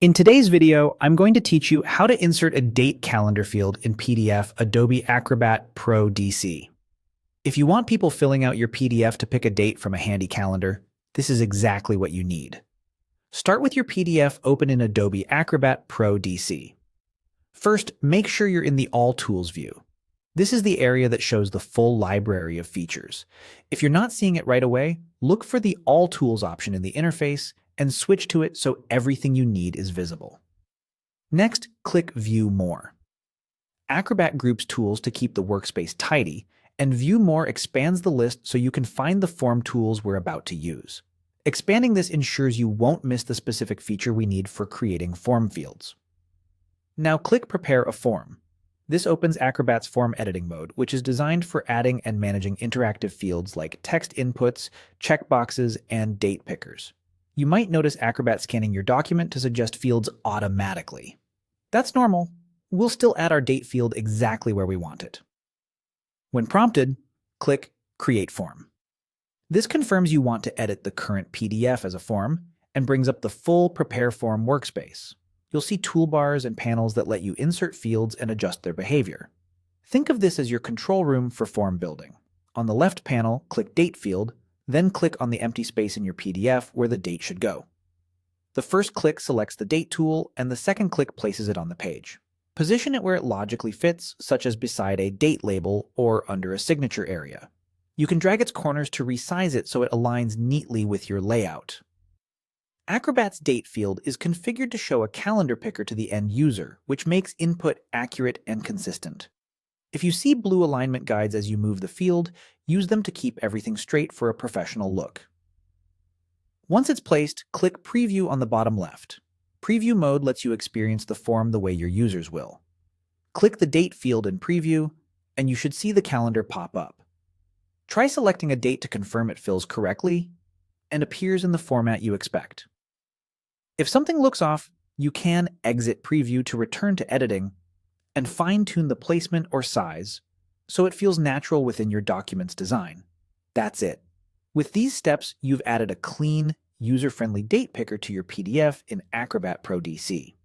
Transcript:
In today's video, I'm going to teach you how to insert a date calendar field in PDF Adobe Acrobat Pro DC. If you want people filling out your PDF to pick a date from a handy calendar, this is exactly what you need. Start with your PDF open in Adobe Acrobat Pro DC. First, make sure you're in the All Tools view. This is the area that shows the full library of features. If you're not seeing it right away, look for the All Tools option in the interface and switch to it so everything you need is visible. Next, click View More. Acrobat groups tools to keep the workspace tidy, and View More expands the list so you can find the form tools we're about to use. Expanding this ensures you won't miss the specific feature we need for creating form fields. Now click Prepare a Form. This opens Acrobat's form editing mode, which is designed for adding and managing interactive fields like text inputs, checkboxes, and date pickers. You might notice Acrobat scanning your document to suggest fields automatically. That's normal. We'll still add our date field exactly where we want it. When prompted, click Create Form. This confirms you want to edit the current PDF as a form and brings up the full Prepare Form workspace. You'll see toolbars and panels that let you insert fields and adjust their behavior. Think of this as your control room for form building. On the left panel, click Date field, then click on the empty space in your PDF where the date should go. The first click selects the Date tool, and the second click places it on the page. Position it where it logically fits, such as beside a date label or under a signature area. You can drag its corners to resize it so it aligns neatly with your layout. Acrobat's Date field is configured to show a calendar picker to the end user, which makes input accurate and consistent. If you see blue alignment guides as you move the field, use them to keep everything straight for a professional look. Once it's placed, click Preview on the bottom left. Preview mode lets you experience the form the way your users will. Click the Date field in Preview, and you should see the calendar pop up. Try selecting a date to confirm it fills correctly and appears in the format you expect. If something looks off, you can exit Preview to return to editing and fine-tune the placement or size so it feels natural within your document's design. That's it. With these steps, you've added a clean, user-friendly date picker to your PDF in Acrobat Pro DC.